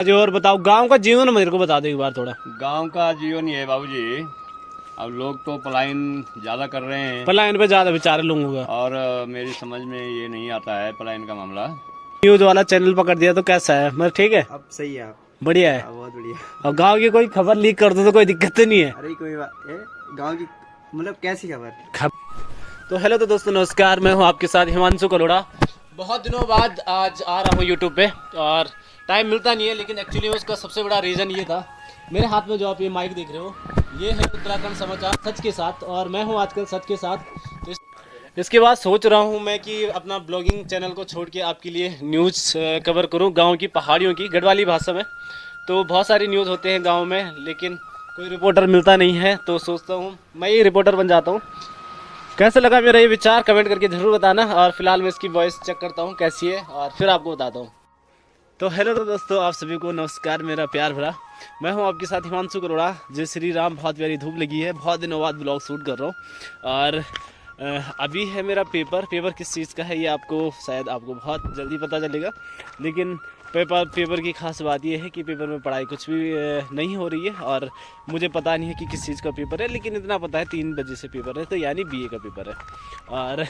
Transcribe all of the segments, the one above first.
जी और बताओ, गांव का जीवन मेरे को बता दो एक बार थोड़ा। गांव का जीवन ये है बाबूजी, अब लोग तो पलायन ज़्यादा कर रहे हैं पलायन पे ज्यादा बेचारे लोगों का। और मेरी समझ में ये नहीं आता है पलायन का मामला। न्यूज वाला चैनल पकड़ दिया तो कैसा है, मतलब ठीक है? अब सही है। आप बढ़िया है। बहुत बढ़िया। और गांव की कोई खबर लीक कर दो तो कोई दिक्कत तो नहीं है? अरे कोई बात गांव की मतलब कैसी खबर? तो हेलो तो दोस्तों नमस्कार, मैं हूं आपके साथ हिमांशु कलोड़ा। बहुत दिनों बाद आज आ रहा हूं यूट्यूब पे और टाइम मिलता नहीं है, लेकिन एक्चुअली उसका सबसे बड़ा रीज़न ये था। मेरे हाथ में जो आप ये माइक देख रहे हो, ये है उत्तराखंड समाचार सच के साथ, और मैं हूं आजकल सच के साथ। तो इसके बाद सोच रहा हूं मैं कि अपना ब्लॉगिंग चैनल को छोड़ के आपके लिए न्यूज़ कवर करूं गाँव की, पहाड़ियों की, गढ़वाली भाषा में। तो बहुत सारी न्यूज़ होते हैं गाँव में, लेकिन कोई रिपोर्टर मिलता नहीं है, तो सोचता हूँ मैं ही रिपोर्टर बन जाता हूँ। कैसे लगा मेरा ये विचार कमेंट करके ज़रूर बताना। और फिलहाल मैं इसकी वॉइस चेक करता हूँ कैसी है और फिर आपको बताता हूँ। तो हेलो तो दोस्तों, आप सभी को नमस्कार, मेरा प्यार भरा। मैं हूँ आपके साथ हिमांशु कलोड़ा। जय श्री राम। बहुत प्यारी धूप लगी है, बहुत दिनों बाद ब्लॉग शूट कर रहा हूँ। और अभी है मेरा पेपर किस चीज़ का है ये आपको शायद बहुत जल्दी पता चलेगा। लेकिन पेपर की खास बात यह है कि पेपर में पढ़ाई कुछ भी नहीं हो रही है और मुझे पता नहीं है कि किस चीज़ का पेपर है, लेकिन इतना पता है 3 बजे से पेपर है, तो यानी बीए का पेपर है। और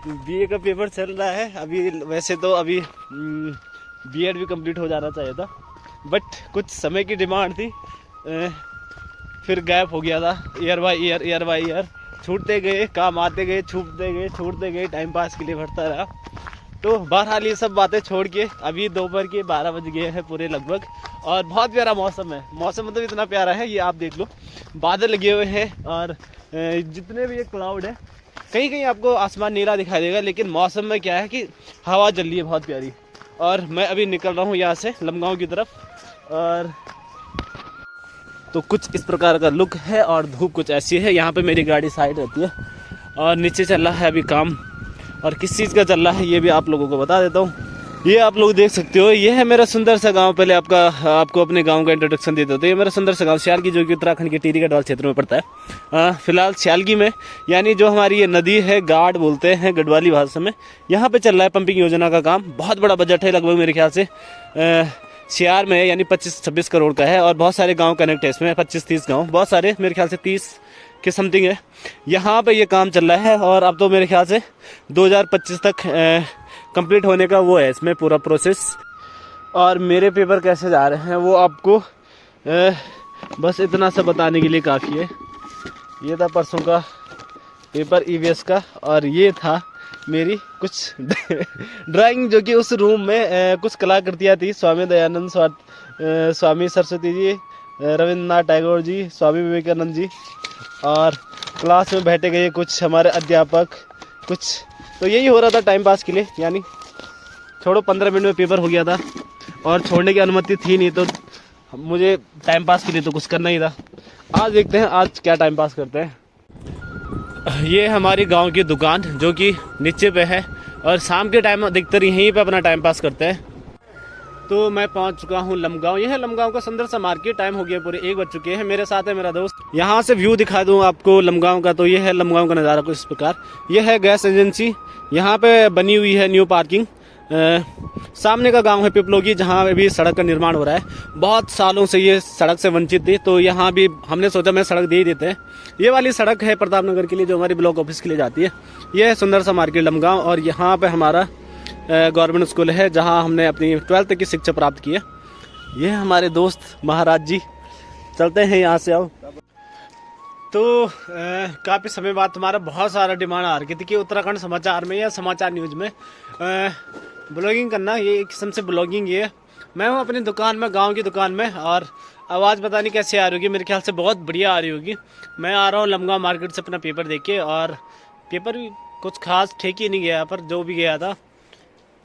बीए का पेपर चल रहा है अभी। वैसे तो अभी बीएड भी कंप्लीट हो जाना चाहिए था, बट कुछ समय की डिमांड थी, फिर गैप हो गया था। ईयर बाई ईयर छूटते गए, काम आते गए, छूटते गए, टाइम पास के लिए भरता रहा। तो बहरहाल ये सब बातें छोड़ के अभी दोपहर के 12 बज गए हैं पूरे लगभग, और बहुत प्यारा मौसम है। मौसम मतलब इतना प्यारा है, ये आप देख लो, बादल लगे हुए हैं और जितने भी ये क्लाउड है, कहीं कहीं आपको आसमान नीला दिखाई देगा, लेकिन मौसम में क्या है कि हवा चल रही है बहुत प्यारी। और मैं अभी निकल रहा हूँ यहाँ से लमगांव की तरफ, और तो कुछ इस प्रकार का लुक है और धूप कुछ ऐसी है। यहाँ पे मेरी गाड़ी साइड रहती है और नीचे चल रहा है अभी काम, और किस चीज़ का चल रहा है ये भी आप लोगों को बता देता हूँ। ये आप लोग देख सकते हो, ये है मेरा सुंदर सा गांव। पहले आपको अपने गांव का इंट्रोडक्शन देते होते। ये मेरा सुंदर सा गांव स्यालगी, जो कि उत्तराखंड के टिहरी गढ़वाल क्षेत्र में पड़ता है। फिलहाल स्यालगी में, यानी जो हमारी ये नदी है, गाड बोलते हैं गढ़वाली भाषा में, यहाँ पे चल रहा है पंपिंग योजना का काम। बहुत बड़ा बजट है, लगभग मेरे ख्याल से सियार में, यानी 25-26 करोड़ का है, और बहुत सारे गाँव कनेक्ट है इसमें, 25-30 गाँव, बहुत सारे, मेरे ख्याल से 30 के समथिंग है। यहाँ पे ये काम चल रहा है, और अब तो मेरे ख्याल से 2025 तक कंप्लीट होने का वो है इसमें पूरा प्रोसेस। और मेरे पेपर कैसे जा रहे हैं वो आपको बस इतना सा बताने के लिए काफ़ी है। ये था परसों का पेपर ईवीएस का, और ये था मेरी कुछ ड्राइंग, जो कि उस रूम में कुछ कलाकृतियाँ थी। स्वामी दयानंद, स्वामी सरस्वती जी, रविन्द्रनाथ टैगोर जी, स्वामी विवेकानंद जी, और क्लास में बैठे गए कुछ हमारे अध्यापक कुछ। तो यही हो रहा था टाइम पास के लिए, यानी छोड़ो 15 मिनट में पेपर हो गया था, और छोड़ने की अनुमति थी नहीं, तो मुझे टाइम पास के लिए तो कुछ करना ही था। आज देखते हैं आज क्या टाइम पास करते हैं। ये हमारी गांव की दुकान जो कि नीचे पे है, और शाम के टाइम अधिकतर यहीं पे अपना टाइम पास करते हैं। तो मैं पहुंच चुका हूं लमगांव। यह है लमगांव का सुंदर सा मार्केट। टाइम हो गया पूरे 1 बज चुके हैं। मेरे साथ है मेरा दोस्त। यहाँ से व्यू दिखा दूं आपको लमगांव का। तो ये है लमगांव का नज़ारा कुछ इस प्रकार। यह है गैस एजेंसी, यहाँ पे बनी हुई है न्यू पार्किंग। सामने का गांव है पिपलोगी, जहाँ अभी सड़क का निर्माण हो रहा है। बहुत सालों से ये सड़क से वंचित थी, तो यहाँ भी हमने सोचा मैं सड़क दे ही देते हैं। ये वाली सड़क है प्रतापनगर के लिए, जो हमारी ब्लॉक ऑफिस के लिए जाती है। यह है सुंदर सा मार्केट लमगांव, और यहाँ पे हमारा गवर्नमेंट स्कूल है, जहाँ हमने अपनी 12th तक की शिक्षा प्राप्त की है। ये है हमारे दोस्त महाराज जी। चलते हैं यहाँ से। आओ। तो काफ़ी समय बाद तुम्हारा बहुत सारा डिमांड आ रही थी कि उत्तराखंड समाचार में या समाचार न्यूज़ में ब्लॉगिंग करना। ये एक किस्म से ब्लॉगिंग ये है। मैं हूँ अपनी दुकान में, गांव की दुकान में, और आवाज़ पता नहीं कैसे आ रही होगी, मेरे ख्याल से बहुत बढ़िया आ रही होगी। मैं आ रहा हूँ लमगांव मार्केट से अपना पेपर दे के, और पेपर भी कुछ खास ठीक ही नहीं गया, पर जो भी गया था।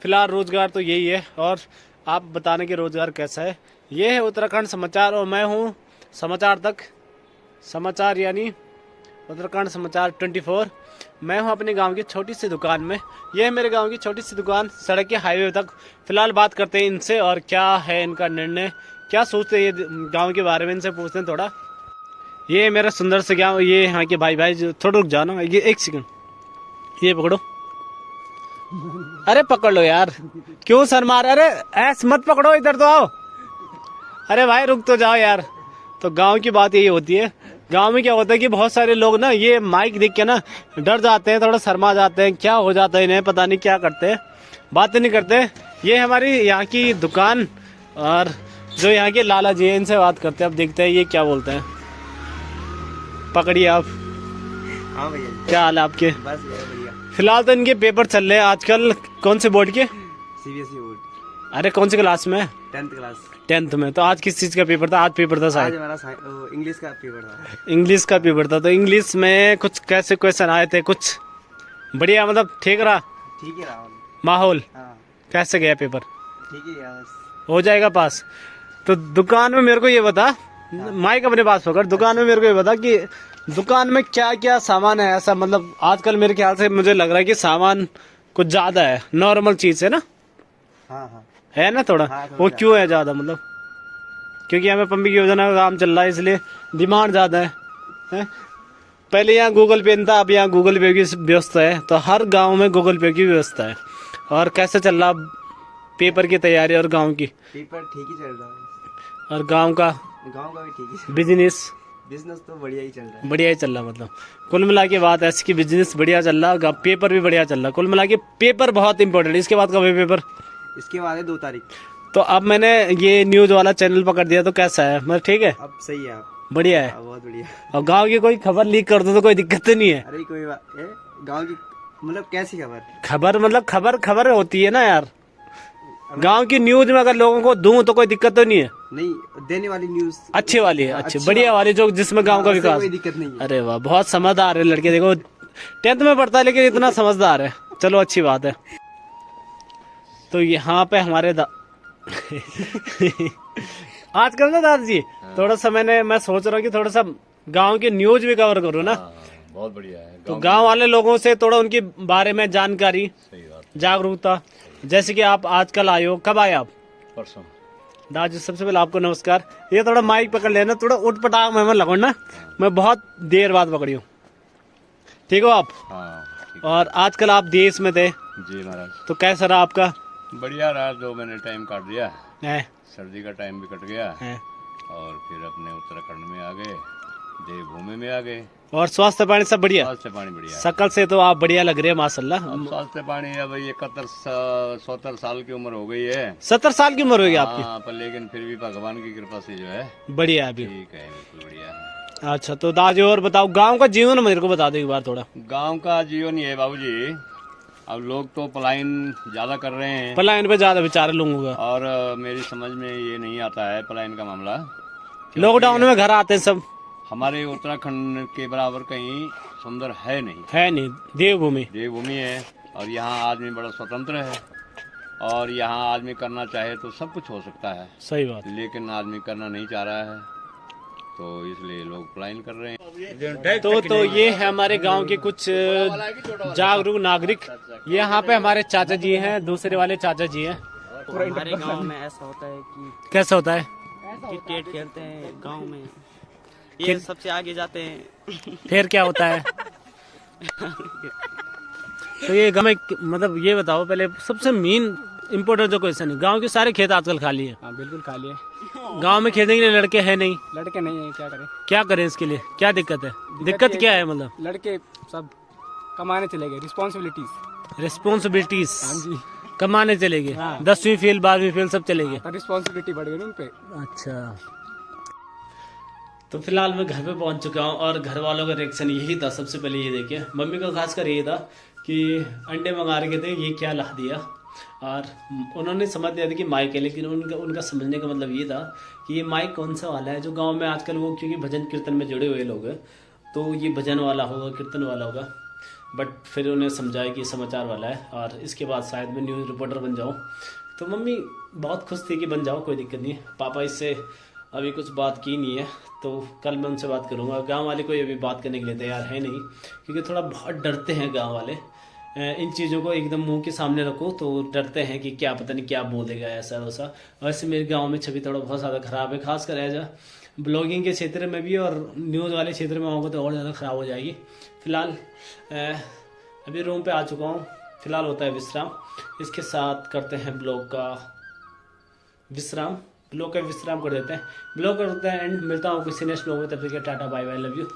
फिलहाल रोज़गार तो यही है, और आप बताने के रोज़गार कैसा है। ये है उत्तराखंड समाचार, और मैं हूँ समाचार तक, समाचार यानी उत्तराखंड समाचार 24। मैं हूँ अपने गांव की छोटी सी दुकान में। यह है मेरे गांव की छोटी सी दुकान, सड़क के हाईवे तक। फिलहाल बात करते हैं इनसे, और क्या है इनका निर्णय, क्या सोचते हैं ये गांव के बारे में, इनसे पूछते हैं थोड़ा। ये मेरा सुंदर से गाँव। ये यहाँ के भाई जो थोड़ा रुक जाना, ये 1 सेकंड, ये पकड़ो। अरे पकड़ लो यार, क्यों सर मार, अरे ऐसे मत पकड़ो, इधर तो आओ। अरे भाई रुक तो जाओ यार। तो गांव की बात यही होती है। गांव में क्या होता है कि बहुत सारे लोग ना ये माइक देख के ना डर जाते हैं, थोड़ा शर्मा जाते हैं, क्या हो जाता है इन्हें पता नहीं, क्या करते हैं, बातें नहीं करते। ये हमारी यहाँ की दुकान और जो यहाँ के लाला जी हैं, इनसे बात करते हैं। अब देखते हैं ये क्या बोलते हैं। पकड़िए आप। हाँ भैया जी। क्या हाल है आपके? बस बढ़िया। फिलहाल तो इनके पेपर चल रहे हैं आजकल। कौन से बोर्ड के? CBSE board. अरे कौन सी क्लास में? 10th class. 10th में। तो आज किस चीज का पेपर था? आज पेपर था आज शायद हमारा इंग्लिश का पेपर था। इंग्लिश का पेपर था। तो इंग्लिश में कुछ कैसे क्वेश्चन आए थे? कुछ बढ़िया, मतलब ठीक रहा ठीक है राहुल। माहौल? हाँ कैसे गया पेपर? ठीक है यार, बस। हो जाएगा पास। तो दुकान में मेरे को ये बता, माइक अपने पास पकड़, दुकान में मेरे को ये बता कि दुकान में क्या क्या सामान है ऐसा, मतलब आजकल मेरे ख्याल से मुझे लग रहा है कि सामान कुछ ज्यादा है, नॉर्मल चीज है ना? हाँ हाँ है ना थोड़ा? हाँ, थोड़ा वो ज्यादा। क्यों है ज्यादा? मतलब क्योंकि हमें पंपिंग योजना का काम चल रहा है, इसलिए डिमांड ज्यादा है? पहले यहाँ गूगल पे था, अब यहाँ गूगल पे की व्यवस्था है। तो हर गांव में गूगल पे की व्यवस्था है। और कैसे चल रहा पेपर की तैयारी और गांव की? पेपर ठीक ही चल रहा है। और गांव का गांव का भी ठीक ही। बिजनेस बिजनेस तो बढ़िया ही चल रहा है। बढ़िया ही चल रहा, मतलब कुल मिला के बात ऐसी कि बिजनेस बढ़िया चल रहा, पेपर भी बढ़िया चल रहा। कुल मिला के पेपर बहुत इंपॉर्टेंट है। इसके बाद कब है पेपर? इसके बाद है 2 तारीख। तो अब मैंने ये न्यूज वाला चैनल पकड़ दिया, तो कैसा है? मतलब ठीक है, अब सही है आप। बढ़िया है। बहुत बढ़िया। और गांव की कोई खबर लीक कर दो तो कोई दिक्कत नहीं है? अरे कोई बात है, गांव की मतलब कैसी खबर? खबर मतलब खबर होती है ना यार। गांव की न्यूज में अगर लोगों को दूं तो कोई दिक्कत तो नहीं है? नहीं, देने वाली न्यूज अच्छी वाली है, अच्छी अच्छा। बढ़िया वाली, जो जिसमें गांव का उससे विकास। कोई दिक्कत नहीं है। अरे वाह, बहुत समझदार है लड़के। देखो 10th में पढ़ता है लेकिन इतना समझदार है। चलो अच्छी बात है। तो यहाँ पे हमारे आजकल ना दादाजी थोड़ा सा मैं सोच रहा हूँ कि थोड़ा सा गांव की न्यूज भी कवर करूँ ना। बहुत बढ़िया है। तो गांव वाले लोगों से थोड़ा उनके बारे में जानकारी, सही बात। जागरूकता। जैसे कि आप आजकल आए हो, कब आए आप? परसों। दादाजी सबसे पहले आपको नमस्कार। ये थोड़ा माइक पकड़ लेना, थोड़ा उठ पटाख में लगो ना, मैं बहुत देर बाद पकड़ी हूँ। ठीक हो आप? हाँ ठीक और आजकल आप देश में थे, जी महाराज। तो कैसा रहा आपका? बढ़िया रहा, 2 महीने टाइम काट दिया। है सर्दी का टाइम भी कट गया है। और फिर अपने उत्तराखंड में आ गए, देवभूमि में आ गए। और स्वास्थ्य पानी सब बढ़िया? स्वास्थ्य पानी बढ़िया। शकल से तो आप बढ़िया लग रहे हैं माशाल्लाह। अब स्वास्थ्य पानी अब 71-70 साल की उम्र हो गई है। 70 साल की उम्र होगी आपकी? हाँ, पर लेकिन फिर भी भगवान की कृपा से जो है बढ़िया है अभी। ठीक है, बिल्कुल बढ़िया है। अच्छा, तो दादी और बताओ, गांव का जीवन मेरे को बता दो एक बार थोड़ा। गांव का जीवन ये है बाबूजी, अब लोग तो पलायन ज्यादा कर रहे हैं पलायन पे ज्यादा बेचारे लोगों का। और मेरी समझ में ये नहीं आता है पलायन का मामला। लॉकडाउन में घर आते हैं सब। हमारे उत्तराखंड के बराबर कहीं सुंदर है नहीं। है नहीं, देवभूमि। देवभूमि है और यहाँ आदमी बड़ा स्वतंत्र है और यहाँ आदमी करना चाहे तो सब कुछ हो सकता है, सही बात। लेकिन आदमी करना नहीं चाह रहा है, तो इसलिए लोग पलायन कर रहे हैं। तो ये है हमारे गांव के कुछ जागरूक नागरिक। ये यहाँ पे हमारे चाचा जी हैं, दूसरे वाले चाचा जी हैं। हमारे गांव में ऐसा होता है कि कैसा होता है? क्रिकेट खेलते हैं गांव में, ये सबसे आगे जाते हैं। फिर क्या होता है? तो ये गाँव में, मतलब ये बताओ पहले सबसे मेन इम्पोर्टेंट जो क्वेश्चन है, गांव के सारे खेत आजकल खाली है। हाँ बिल्कुल खाली है। गांव में खेलने के लिए लड़के हैं नहीं। लड़के नहीं है, क्या करें? क्या करें इसके लिए? क्या दिक्कत है? दिक्कत ये क्या है? मतलब लड़के सब कमाने चले गए, रिस्पॉन्सिबिलिटीज। रिस्पॉन्सिबिलिटीज हाँ जी, कमाने चले गए। हाँ। 10वीं फेल 12वीं फेल सब चले गए। रिस्पॉन्सिबिलिटी बढ़ गई ना उन पे। अच्छा, तो फिलहाल मैं घर पे पहुंच चुका हूं और घर वालों का रिएक्शन यही था। सबसे पहले ये देखिए, मम्मी का खासकर ये था कि अंडे मंगा रखे थे, ये क्या ला दिया। और उन्होंने समझ दिया था कि माइक है, लेकिन उनका समझने का मतलब ये था कि ये माइक कौन सा वाला है जो गांव में आजकल वो, क्योंकि भजन कीर्तन में जुड़े हुए लोग हैं, तो ये भजन वाला होगा, कीर्तन वाला होगा। बट फिर उन्हें समझाया कि समाचार वाला है और इसके बाद शायद मैं न्यूज़ रिपोर्टर बन जाऊँ। तो मम्मी बहुत खुश थी कि बन जाओ, कोई दिक्कत नहीं है। पापा इससे अभी कुछ बात की नहीं है, तो कल मैं उनसे बात करूँगा। गांव वाले कोई अभी बात करने के लिए तैयार है नहीं, क्योंकि थोड़ा बहुत डरते हैं गांव वाले। इन चीज़ों को एकदम मुंह के सामने रखो तो डरते हैं कि क्या पता नहीं क्या बोलेगा, ऐसा वैसा। वैसे मेरे गांव में छवि थोड़ा बहुत ज़्यादा ख़राब है, खासकर एज ब्लॉगिंग के क्षेत्र में भी, और न्यूज़ वाले क्षेत्र में आऊँगा तो और ज़्यादा ख़राब हो जाएगी। फ़िलहाल अभी रूम पे आ चुका हूँ, फिलहाल होता है विश्राम। इसके साथ करते हैं ब्लॉग का विश्राम कर देते हैं। ब्लॉग करते हैं एंड मिलता हूँ किसी नेक्स्ट ब्लॉग में। तब तक के tata bye bye love you.